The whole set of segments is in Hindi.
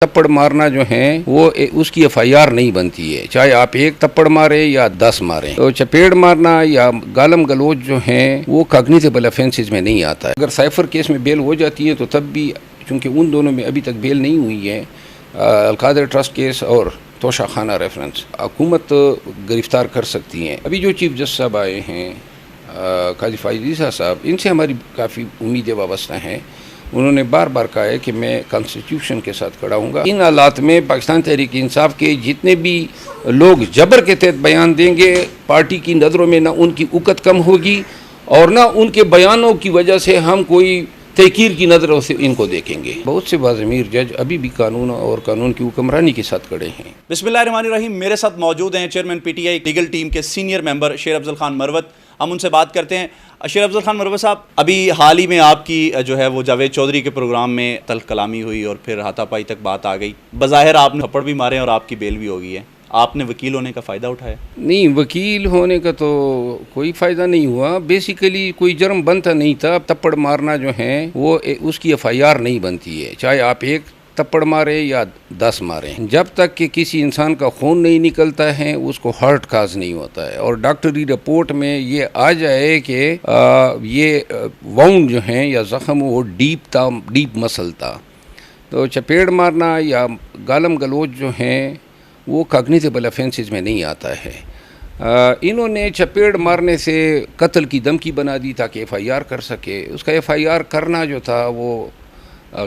थप्पड़ मारना जो है वो उसकी एफआईआर नहीं बनती है, चाहे आप एक थप्पड़ मारे या 10 मारे। तो चपेट मारना या गालम गलोच जो है वो कॉग्निटिबल ऑफेंसेस में नहीं आता है। अगर साइफर केस में बेल हो जाती है तो तब भी, चूँकि उन दोनों में अभी तक बेल नहीं हुई है, अलकादर ट्रस्ट केस और तोशा खाना रेफरेंस, हुकूमत गिरफ्तार कर सकती हैं। अभी जो चीफ जस्टिस साहब आए हैं काजी फाइज ईसा साहब, इनसे हमारी काफ़ी उम्मीदें वाबस्ता हैं। उन्होंने बार बार कहा है कि मैं कॉन्स्टिट्यूशन के साथ खड़ा हूँगा। इन हालात में पाकिस्तान तहरीक इंसाफ के जितने भी लोग जबर के तहत बयान देंगे, पार्टी की नज़रों में ना उनकी उकत कम होगी और ना उनके बयानों की वजह से हम कोई तहकीर की नज़रों से इनको देखेंगे। बहुत से बाज़मीर जज अभी भी कानून और कानून की हुक्मरानी के साथ खड़े हैं। बिस्मिल्लाहिर्रहमानिर्रहीम। मेरे साथ मौजूद हैं चेयरमैन पीटीआई लीगल टीम के सीनियर मेंबर शेर अफजल खान मरवत। हम उनसे बात करते हैं। शेर अफजल खान मरवत साहब, अभी हाल ही में आपकी जो है वो जावेद चौधरी के प्रोग्राम में तल्ख कलामी हुई और फिर हाथापाई तक बात आ गई। बज़ाहिर आपने थप्पड़ भी मारे और आपकी बेल भी हो गई है। आपने वकील होने का फ़ायदा उठाया? नहीं, वकील होने का तो कोई फ़ायदा नहीं हुआ। बेसिकली कोई जुर्म बनता नहीं था। थप्पड़ मारना जो है वो उसकी एफआईआर नहीं बनती है, चाहे आप एक थप्पड़ मारे या 10 मारे। जब तक कि किसी इंसान का खून नहीं निकलता है उसको हार्ट काज नहीं होता है। और डॉक्टरी रिपोर्ट में ये आ जाए कि ये वाउंड जो हैं या ज़ख़म वो डीप मसल था, तो चपेट मारना या गालम गलोच जो हैं वो कॉग्निटिबल ऑफेंसेस में नहीं आता है। इन्होंने चपेट मारने से कत्ल की धमकी बना दी ताकि एफआईआर कर सके। उसका एफआईआर करना जो था वो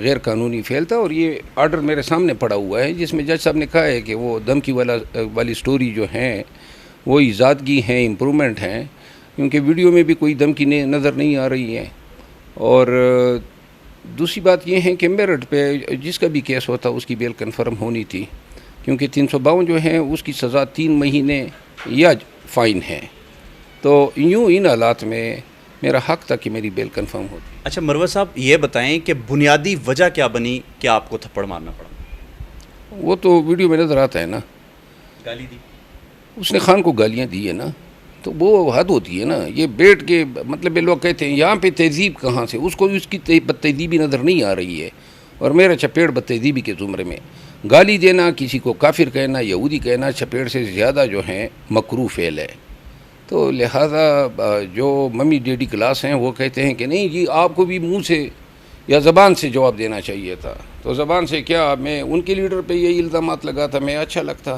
गैर कानूनी फेल था और ये आर्डर मेरे सामने पड़ा हुआ है जिसमें जज साहब ने कहा है कि वो धमकी वाली स्टोरी जो है वो इजादगी हैं, इम्प्रूवमेंट हैं, क्योंकि वीडियो में भी कोई धमकी नज़र नहीं आ रही है। और दूसरी बात ये है कि मेरिट पे जिसका भी केस होता उसकी बेल कन्फर्म होनी थी, क्योंकि 352 जो है उसकी सज़ा 3 महीने या फ़ाइन है। तो यूँ इन हालात में मेरा हक़ था कि मेरी बेल कंफर्म होती। अच्छा मरवत साहब, ये बताएं कि बुनियादी वजह क्या बनी कि आपको थप्पड़ मारना पड़ा? वो तो वीडियो में नज़र आता है ना, गाली दी उसने खान को, गालियाँ दी है ना, तो वो हद होती है ना। ये बैठ के मतलब ये लोग कहते हैं यहाँ पे तहजीब कहाँ से, उसको उसकी बदतहजीबी नज़र नहीं आ रही है। और मेरा चपेट बदतहजीबी के ज़ुमरे में गाली देना, किसी को काफिर कहना, यहूदी कहना चपेट से ज़्यादा जो है मकरूह फेल है। तो लिहाजा जो मम्मी डैडी क्लास हैं वो कहते हैं कि नहीं जी आपको भी मुंह से या ज़बान से जवाब देना चाहिए था। तो ज़बान से क्या, मैं उनके लीडर पे ये इल्ज़ामात लगाता, मैं अच्छा लगता,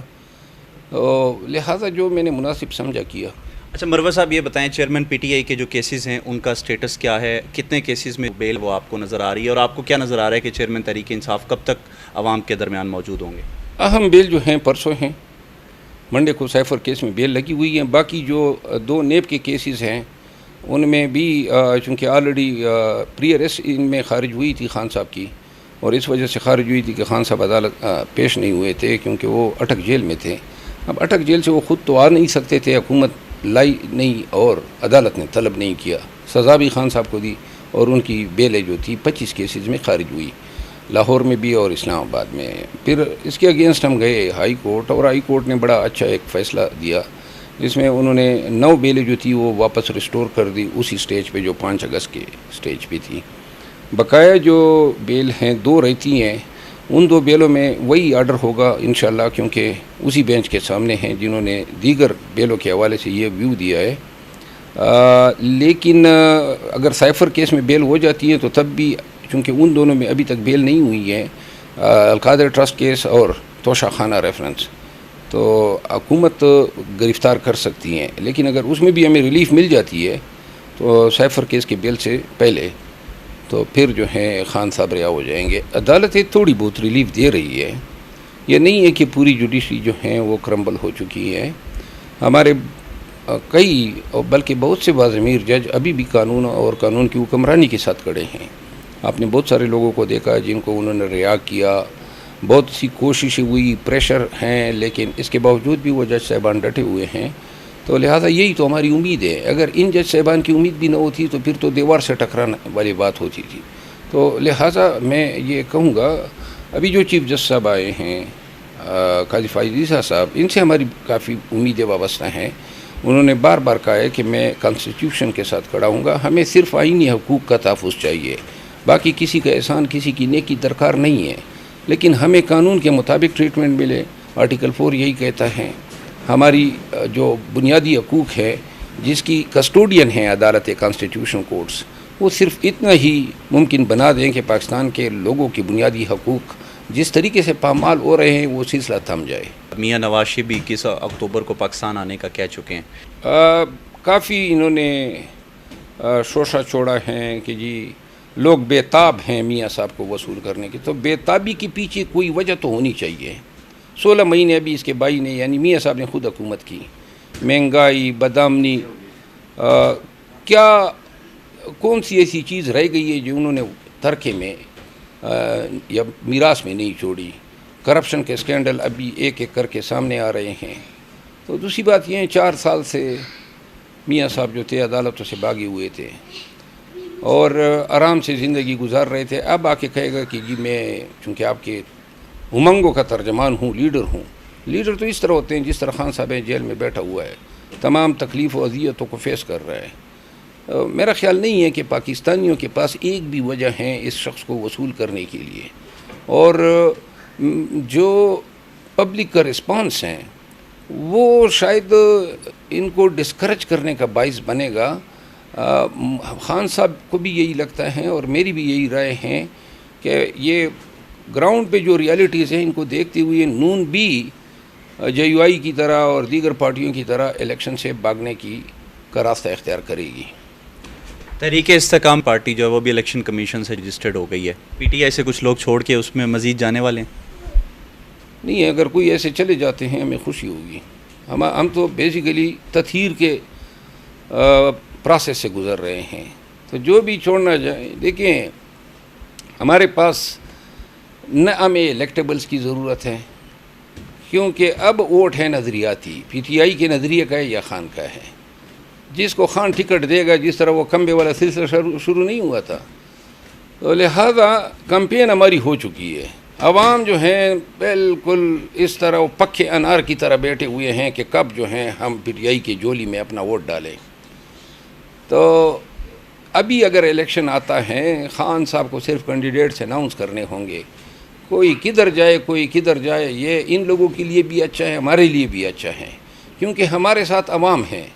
तो लिहाजा जो मैंने मुनासिब समझा किया। अच्छा मरवत साहब, ये बताएं चेयरमैन पीटीआई के जो केसेस हैं उनका स्टेटस क्या है? कितने केसेस में बेल वो आपको नज़र आ रही है और आपको क्या नज़र आ रहा है कि चेयरमैन तहरीक इंसाफ कब तक आवाम के दरमियान मौजूद होंगे? अहम बेल जो हैं परसों हैं, मंडे को साइफर केस में बेल लगी हुई है। बाकी जो 2 नेब के केसेस हैं उनमें भी चूँकि ऑलरेडी प्री अरेस्ट इनमें खारिज हुई थी खान साहब की, और इस वजह से खारिज हुई थी कि खान साहब अदालत पेश नहीं हुए थे क्योंकि वो अटक जेल में थे। अब अटक जेल से वो ख़ुद तो आ नहीं सकते थे, हुकूमत लाई नहीं और अदालत ने तलब नहीं किया। सज़ा भी खान साहब को दी और उनकी बेलें जो थी 25 केसेस में खारिज हुई, लाहौर में भी और इस्लामाबाद में। फिर इसके अगेंस्ट हम गए हाई कोर्ट और हाई कोर्ट ने बड़ा अच्छा एक फ़ैसला दिया जिसमें उन्होंने 9 बेलें जो थी वो वापस रिस्टोर कर दी उसी स्टेज पे जो 5 अगस्त के स्टेज पे थी। बकाया जो बेल हैं 2 रहती हैं, उन 2 बेलों में वही आर्डर होगा इंशाल्लाह, क्योंकि उसी बेंच के सामने हैं जिन्होंने दीगर बेलों के हवाले से ये व्यू दिया है। लेकिन अगर साइफर केस में बेल हो जाती है तो तब भी, चूँकि उन दोनों में अभी तक बेल नहीं हुई है, अलकादर ट्रस्ट केस और तोशा खाना रेफरेंस, तो हुकूमत गिरफ्तार कर सकती हैं। लेकिन अगर उसमें भी हमें रिलीफ मिल जाती है तो साइफर केस के बेल से पहले, तो फिर जो है खान साहब रिहा हो जाएंगे। अदालत थोड़ी बहुत रिलीफ दे रही है, ये नहीं है कि पूरी जुडिशरी जो है वो क्रम्बल हो चुकी है। हमारे कई और बल्कि बहुत से बाज़मीर जज अभी भी कानून और कानून की हुक्मरानी के साथ खड़े हैं। आपने बहुत सारे लोगों को देखा जिनको उन्होंने रिहा किया, बहुत सी कोशिशें हुई, प्रेशर हैं, लेकिन इसके बावजूद भी वो जज साहिबान डटे हुए हैं। तो लिहाजा यही तो हमारी उम्मीद है। अगर इन जज साहिबान की उम्मीद भी न होती तो फिर तो दीवार से टकराने वाली बात होती थी। तो लिहाजा मैं ये कहूँगा, अभी जो चीफ जस्टिस साहब आए हैं काजी फाइज ईसा साहब, इनसे हमारी काफ़ी उम्मीदें वाबस्ता हैं। उन्होंने बार बार कहा है कि मैं कॉन्स्टिट्यूशन के साथ खड़ा हूँगा, हमें सिर्फ आईनी हकूक़ का तहफ़्फ़ुज़ चाहिए, बाकी किसी का एहसान, किसी की नेकी दरकार नहीं है। लेकिन हमें कानून के मुताबिक ट्रीटमेंट मिले। आर्टिकल 4 यही कहता है। हमारी जो बुनियादी हकूक़ है, जिसकी कस्टोडियन है अदालत कॉन्स्टिट्यूशन कोर्ट्स, वो सिर्फ इतना ही मुमकिन बना दें कि पाकिस्तान के लोगों की बुनियादी हकूक़ जिस तरीके से पामाल हो रहे हैं वो सिलसिला थम जाए। मियाँ नवाज शरीफ भी 21 अक्टूबर को पाकिस्तान आने का कह चुके हैं। काफ़ी इन्होंने शोशा छोड़ा है कि जी लोग बेताब हैं मियाँ साहब को वसूल करने की। तो बेताबी के पीछे कोई वजह तो होनी चाहिए। 16 महीने अभी इसके भाई ने यानी मियाँ साहब ने खुद हुकूमत की। महंगाई, बदआमनी, क्या कौन सी ऐसी चीज़ रह गई है जो उन्होंने तरके में या मीरास में नहीं छोड़ी। करप्शन के स्कैंडल अभी एक एक करके सामने आ रहे हैं। तो दूसरी बात यह है, 4 साल से मियाँ साहब जो थे अदालतों से भागे हुए थे और आराम से ज़िंदगी गुजार रहे थे। अब आके कहेगा कि जी मैं चूँकि आपके उमंगों का तर्जमान हूँ, लीडर हूँ। लीडर तो इस तरह होते हैं जिस तरह खान साहब जेल में बैठा हुआ है, तमाम तकलीफ़ और अज़ियतों को फेस कर रहा है। मेरा ख्याल नहीं है कि पाकिस्तानियों के पास एक भी वजह है इस शख्स को वसूल करने के लिए। और जो पब्लिक का रिस्पांस है वो शायद इनको डिस्करेज करने का बाइस बनेगा। खान साहब को भी यही लगता है और मेरी भी यही राय है कि ये ग्राउंड पे जो रियलिटीज़ हैं इनको देखते हुए नून भी JUI की तरह और दीगर पार्टियों की तरह इलेक्शन से भागने का रास्ता इख्तियार करेगी। तहरीक-ए-इस्तेकाम पार्टी जो है वो भी इलेक्शन कमीशन से रजिस्टर्ड हो गई है। PTI से कुछ लोग छोड़ के उसमें मज़ीद जाने वाले हैं? नहीं है, अगर कोई ऐसे चले जाते हैं हमें खुशी होगी। हम तो बेसिकली तथहीर के प्रोसेस से गुज़र रहे हैं। तो जो भी छोड़ना जाए, देखिए हमारे पास न हमें इलेक्टेबल्स की ज़रूरत है, क्योंकि अब वोट है नज़रियाती। PTI के नज़रिए का है या खान का है। जिसको खान टिकट देगा, जिस तरह वो खंबे वाला सिलसिला शुरू नहीं हुआ था, तो लिहाजा कैंपेन हमारी हो चुकी है। अवाम जो हैं बिल्कुल इस तरह वो पक्के अनार की तरह बैठे हुए हैं कि कब जो हैं हम PTI की झोली में अपना वोट डालें। तो अभी अगर इलेक्शन आता है, खान साहब को सिर्फ कैंडिडेट्स अनाउंस करने होंगे। कोई किधर जाए कोई किधर जाए, ये इन लोगों के लिए भी अच्छा है, हमारे लिए भी अच्छा है, क्योंकि हमारे साथ अवाम हैं,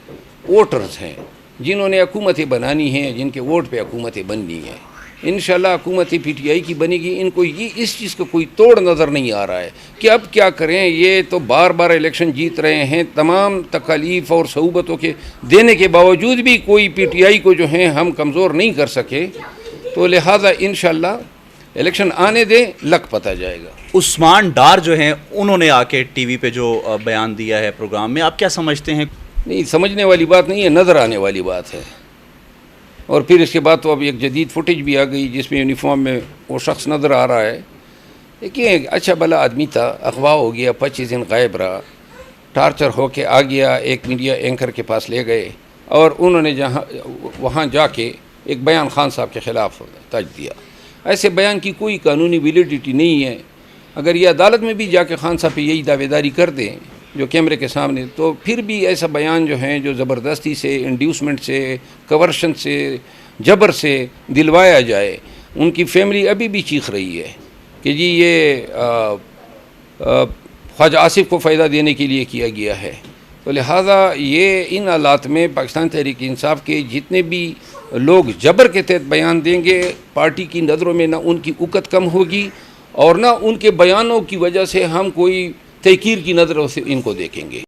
वोटर्स हैं, जिन्होंने हुकूमतें बनानी हैं, जिनके वोट पे हुकूमतें बननी हैं। इंशाल्लाह हुकूमत PTI की बनेगी। इनको ये इस चीज़ का कोई तोड़ नज़र नहीं आ रहा है कि अब क्या करें। ये तो बार बार इलेक्शन जीत रहे हैं, तमाम तकालीफ और सहूबतों के देने के बावजूद भी कोई PTI को जो है हम कमज़ोर नहीं कर सके। तो लिहाजा इंशाल्लाह इलेक्शन आने दें, लग पता जाएगा। उस्मान डार जो हैं उन्होंने आके TV पे जो बयान दिया है प्रोग्राम में, आप क्या समझते हैं? नहीं, समझने वाली बात नहीं है, नज़र आने वाली बात है। और फिर इसके बाद तो अब एक जदीद फुटेज भी आ गई जिसमें यूनिफॉर्म में वो शख्स नज़र आ रहा है। देखिए अच्छा भला आदमी था, अगवा हो गया, 25 दिन गायब रहा, टार्चर होके आ गया, एक मीडिया एंकर के पास ले गए और उन्होंने वहाँ जाके एक बयान खान साहब के ख़िलाफ़ तज दिया। ऐसे बयान की कोई कानूनी वैलिडिटी नहीं है। अगर ये अदालत में भी जाके खान साहब पे यही दावेदारी कर दें जो कैमरे के सामने, तो फिर भी ऐसा बयान जो है जो ज़बरदस्ती से, इंड्यूसमेंट से, कवर्शन से, जबर से दिलवाया जाए, उनकी फैमिली अभी भी चीख रही है कि जी ये ख्वाजा आसिफ को फ़ायदा देने के लिए किया गया है। तो लिहाजा ये इन हालात में पाकिस्तान तहरीक इंसाफ के जितने भी लोग जबर के तहत बयान देंगे, पार्टी की नज़रों में ना उनकी उकत कम होगी और ना उनके बयानों की वजह से हम कोई तहकीर की नज़रों से इनको देखेंगे।